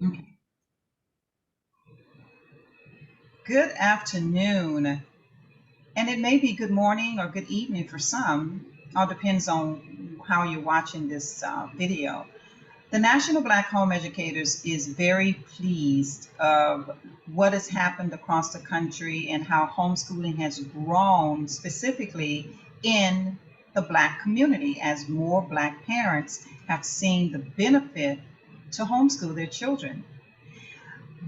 Okay. Good afternoon. And it may be good morning or good evening for some. All depends on how you're watching this video. The National Black Home Educators is very pleased of what has happened across the country and how homeschooling has grown specifically in the Black community as more Black parents have seen the benefit to homeschool their children.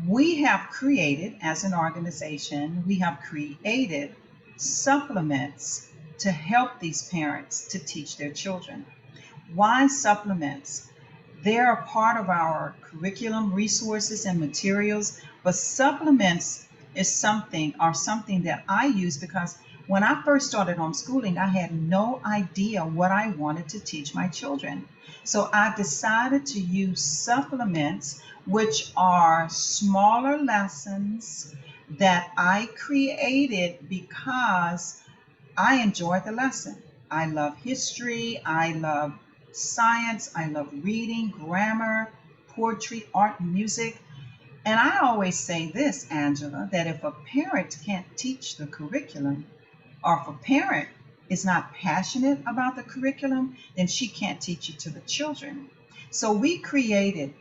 We have created, as an organization, we have created supplements to help these parents to teach their children. Why supplements? They're a part of our curriculum resources and materials, but supplements are something that I use because when I first started homeschooling, I had no idea what I wanted to teach my children. So I decided to use supplements, which are smaller lessons that I created because I enjoy the lesson. I love history, I love science, I love reading, grammar, poetry, art, and music. And I always say this, Angela, that if a parent can't teach the curriculum, or if a parent is not passionate about the curriculum, then she can't teach it to the children. So we created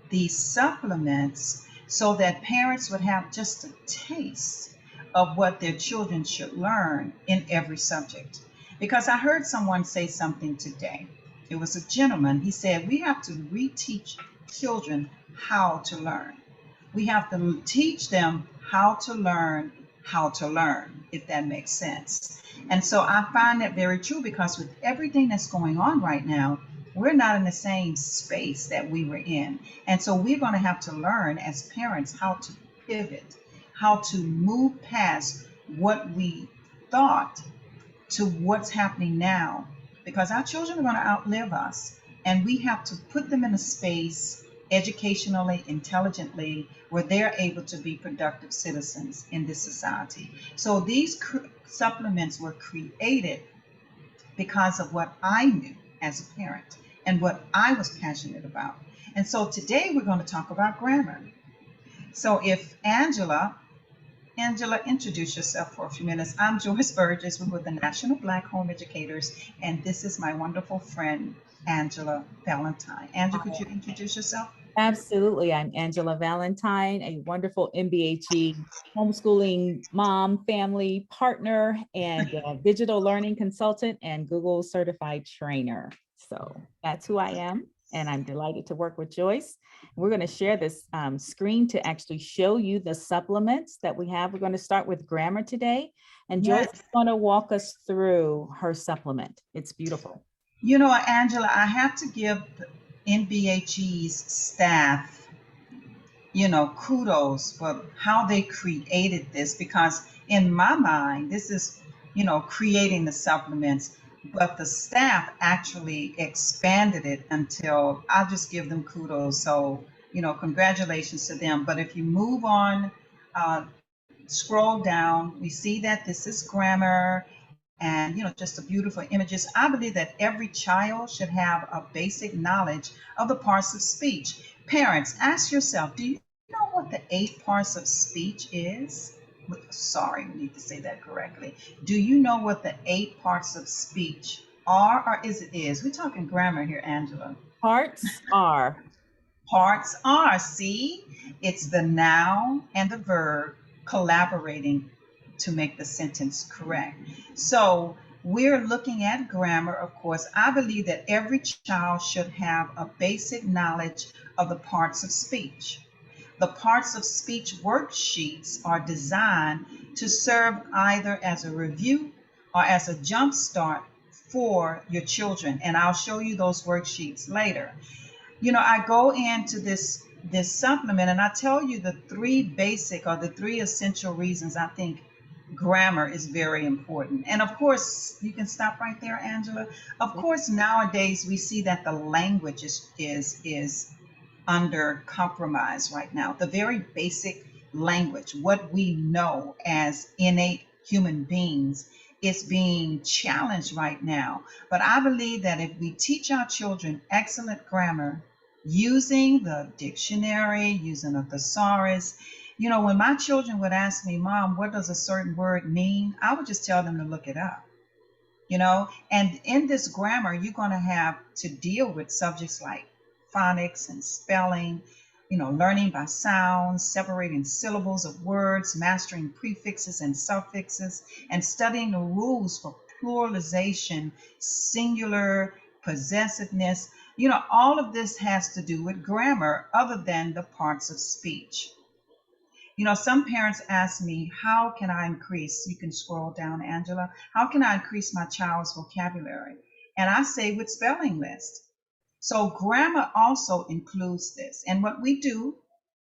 these supplements so that parents would have just a taste of what their children should learn in every subject. Because I heard someone say something today. It was a gentleman. He said, we have to reteach children how to learn. We have to teach them how to learn, if that makes sense. And so I find that very true because with everything that's going on right now, we're not in the same space that we were in. And so we're going to have to learn as parents how to pivot, how to move past what we thought to what's happening now, because our children are going to outlive us. And we have to put them in a space educationally, intelligently, where they're able to be productive citizens in this society. So these supplements were created because of what I knew as a parent and what I was passionate about. And so today we're going to talk about grammar. So if Angela, introduce yourself for a few minutes. I'm Joyce Burgess. We're with the National Black Home Educators, and this is my wonderful friend, Angela Valentine. Angela, could you introduce yourself? Absolutely. I'm Angela Valentine, a wonderful NBHE homeschooling mom, family partner, and digital learning consultant and Google certified trainer. So that's who I am. And I'm delighted to work with Joyce. We're going to share this screen to actually show you the supplements that we have. We're going to start with grammar today. And Joyce Yes. is going to walk us through her supplement. It's beautiful. You know, Angela, I have to give NBHE's staff, kudos for how they created this because in my mind, this is, creating the supplements, but the staff actually expanded it until I'll just give them kudos. So, congratulations to them. But if you move on, uh, scroll down, we see that this is grammar and just a beautiful images. I believe that every child should have a basic knowledge of the parts of speech. Parents, ask yourself, do you know what the 8 parts of speech is? Sorry, we need to say that correctly. Do you know what the 8 parts of speech are, or is? We're talking grammar here, Angela. Parts are. Parts are, see, it's the noun and the verb collaborating to make the sentence correct. So we're looking at grammar, of course. I believe that every child should have a basic knowledge of the parts of speech. The parts of speech worksheets are designed to serve either as a review or as a jump start for your children. And I'll show you those worksheets later. I go into this supplement and I tell you the three basic or the three essential reasons I think grammar is very important. And of course, you can stop right there, Angela. Of course, nowadays we see that the language is under compromise right now. The very basic language, what we know as innate human beings, is being challenged right now. But I believe that if we teach our children excellent grammar, using the dictionary, using a thesaurus. You know, when my children would ask me, Mom, what does a certain word mean? I would just tell them to look it up. You know, and in this grammar, you're going to have to deal with subjects like phonics and spelling, you know, learning by sounds, separating syllables of words, mastering prefixes and suffixes, and studying the rules for pluralization, singular, possessiveness. You know, all of this has to do with grammar other than the parts of speech. You know, some parents ask me, how can I increase? You can scroll down, Angela. How can I increase my child's vocabulary? And I say with spelling lists. So grammar also includes this. And what we do,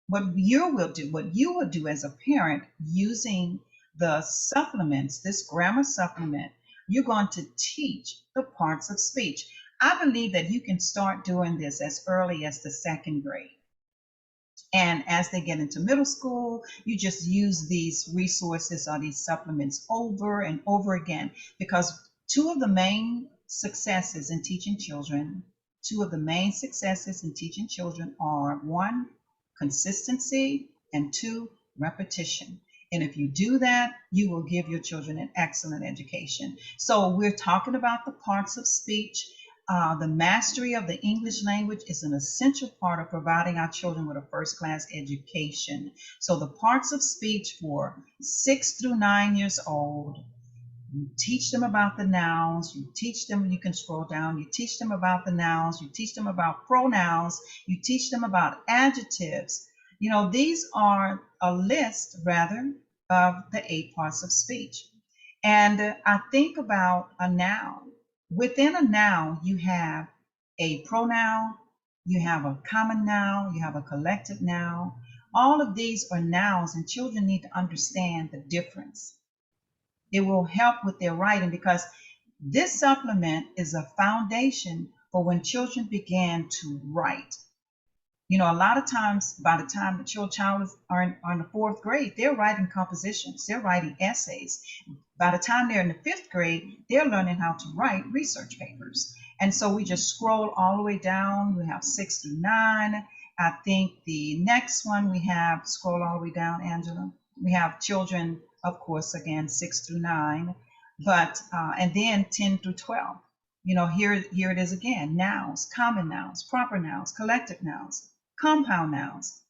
what you will do as a parent using the supplements, this grammar supplement, you're going to teach the parts of speech. I believe that you can start doing this as early as the second grade. And as they get into middle school, you just use these resources or these supplements over and over again, because two of the main successes in teaching children, are one, consistency, and two, repetition. And if you do that, you will give your children an excellent education. So we're talking about the parts of speech. The mastery of the English language is an essential part of providing our children with a first-class education. So the parts of speech for 6 through 9 years old, you teach them about the nouns, you teach them, you can scroll down, you teach them about the nouns, you teach them about pronouns, you teach them about adjectives. You know, these are a list, rather, of the 8 parts of speech. And I think about a noun. Within a noun, you have a pronoun, you have a common noun, you have a collective noun. All of these are nouns, and children need to understand the difference. It will help with their writing, because this supplement is a foundation for when children begin to write. You know, a lot of times, by the time the child is in the 4th grade, they're writing compositions, they're writing essays. By the time they're in the 5th grade, they're learning how to write research papers. And so we just scroll all the way down. We have 6 through 9. I think the next one we have, scroll all the way down, Angela. We have children, of course, again, 6 through 9, but and then 10 through 12. You know, here it is again: nouns, common nouns, proper nouns, collective nouns, compound nouns.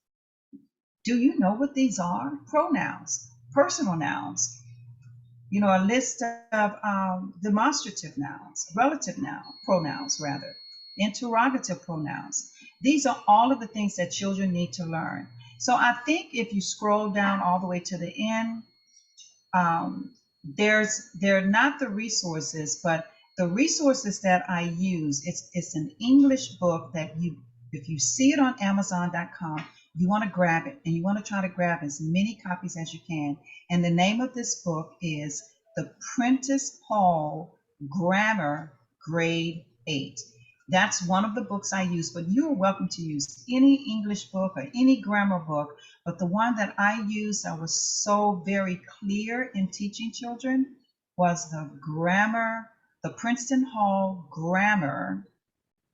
Do you know what these are? Pronouns, personal nouns, you know, a list of demonstrative nouns, relative pronouns rather, interrogative pronouns. These are all of the things that children need to learn. So I think if you scroll down all the way to the end, they're not the resources, but the resources that I use, it's an English book that if you see it on Amazon.com, you want to grab it, and you want to try to grab as many copies as you can. And the name of this book is The Prentice Hall Grammar Grade 8. That's one of the books I use, but you're welcome to use any English book or any grammar book. But the one that I used, I was so very clear in teaching children, was the Princeton Hall Grammar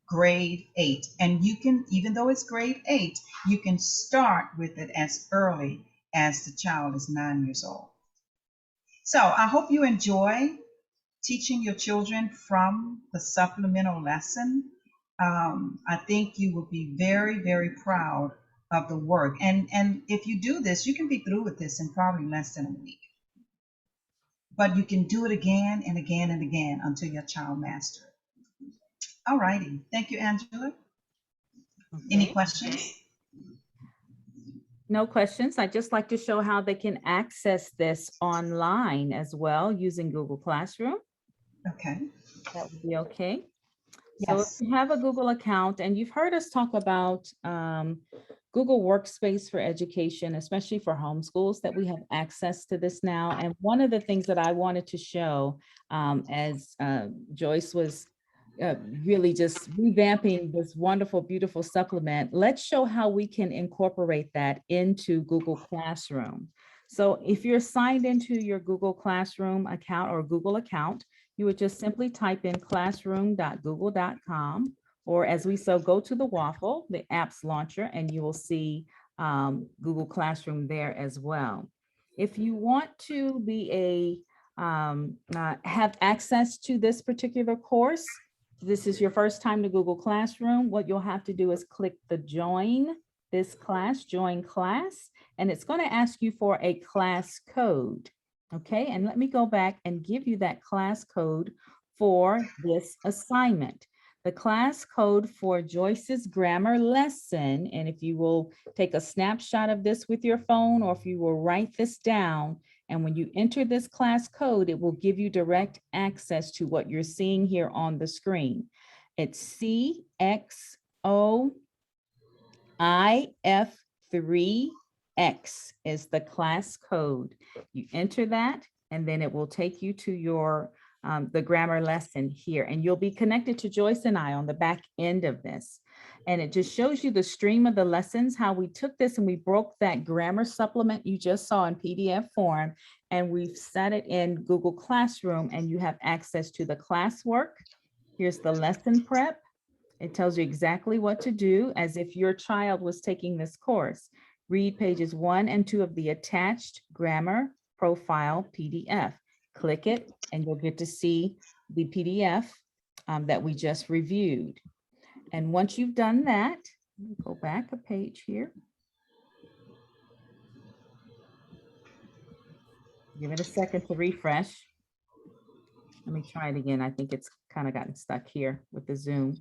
Grade 8. And you can, even though it's grade 8, you can start with it as early as the child is 9 years old. So I hope you enjoy teaching your children from the supplemental lesson. I think you will be very, very proud of the work. And if you do this, you can be through with this in probably less than a week. But you can do it again and again and again until your child masters it. All righty. Thank you, Angela. Okay. Any questions? No questions. I'd just like to show how they can access this online as well using Google Classroom. Okay. That would be okay. Yes. So if you have a Google account, and you've heard us talk about Google Workspace for education, especially for homeschools, that we have access to this now. And one of the things that I wanted to show as Joyce was really just revamping this wonderful, beautiful supplement, let's show how we can incorporate that into Google Classroom. So if you're signed into your Google Classroom account or Google account, you would just simply type in classroom.google.com or as we saw, go to the waffle, the apps launcher, and you will see Google Classroom there as well. If you want to be have access to this particular course, this is your first time to Google Classroom, what you'll have to do is click the join this class, join class, and it's going to ask you for a class code. Okay, and let me go back and give you that class code for this assignment. The class code for Joyce's grammar lesson, and if you will take a snapshot of this with your phone, or if you will write this down, and when you enter this class code, it will give you direct access to what you're seeing here on the screen. It's CXOIF3X is the class code. You enter that, and then it will take you to your the grammar lesson here, and you'll be connected to Joyce and I on the back end of this. And it just shows you the stream of the lessons, how we took this and we broke that grammar supplement you just saw in PDF form, and we've set it in Google Classroom, and you have access to the classwork. Here's the lesson prep. It tells you exactly what to do as if your child was taking this course. Read pages 1 and 2 of the attached grammar profile PDF. Click it, and you'll get to see the PDF that we just reviewed. And once you've done that, go back a page here. Give it a second to refresh. Let me try it again. I think it's kind of gotten stuck here with the Zoom.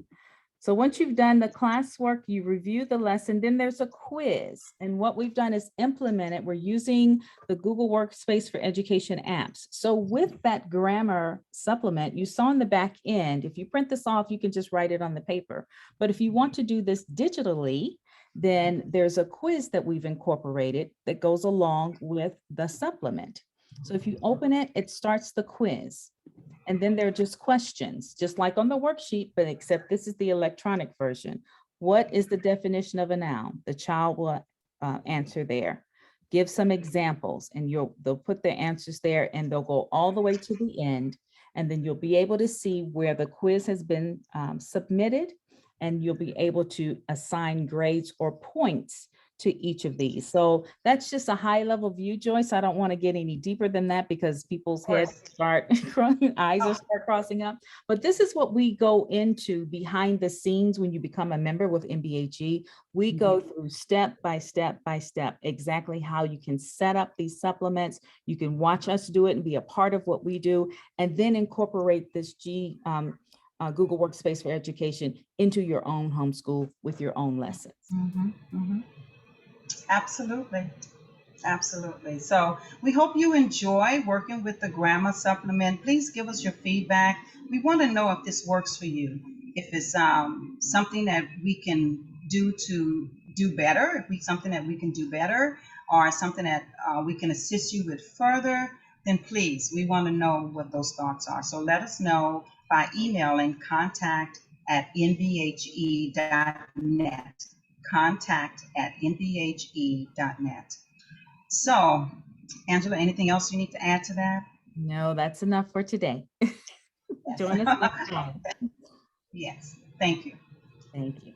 So once you've done the classwork, you review the lesson, then there's a quiz. And what we've done is implement it. We're using the Google Workspace for Education apps. So with that grammar supplement, you saw in the back end, if you print this off, you can just write it on the paper. But if you want to do this digitally, then there's a quiz that we've incorporated that goes along with the supplement. So if you open it, it starts the quiz. And then there are just questions, just like on the worksheet, but except this is the electronic version. What is the definition of a noun? The child will answer there. Give some examples, and they'll put their answers there, and they'll go all the way to the end. And then you'll be able to see where the quiz has been submitted, and you'll be able to assign grades or points to each of these. So that's just a high level view, Joyce. I don't want to get any deeper than that because people's heads start, eyes will start crossing up. But this is what we go into behind the scenes when you become a member with NBHE. We go through step by step by step, exactly how you can set up these supplements. You can watch us do it and be a part of what we do, and then incorporate this Google Workspace for Education into your own homeschool with your own lessons. Absolutely. Absolutely. So we hope you enjoy working with the grammar supplement. Please give us your feedback. We want to know if this works for you, if it's something that we can do to do better, if it's something that we can do better, or something that we can assist you with further, then please, we want to know what those thoughts are. So let us know by emailing contact@nbhe.net. contact@nbhe.net. So, Angela, anything else you need to add to that? No, that's enough for today. Join us next time. Yes, thank you. Thank you.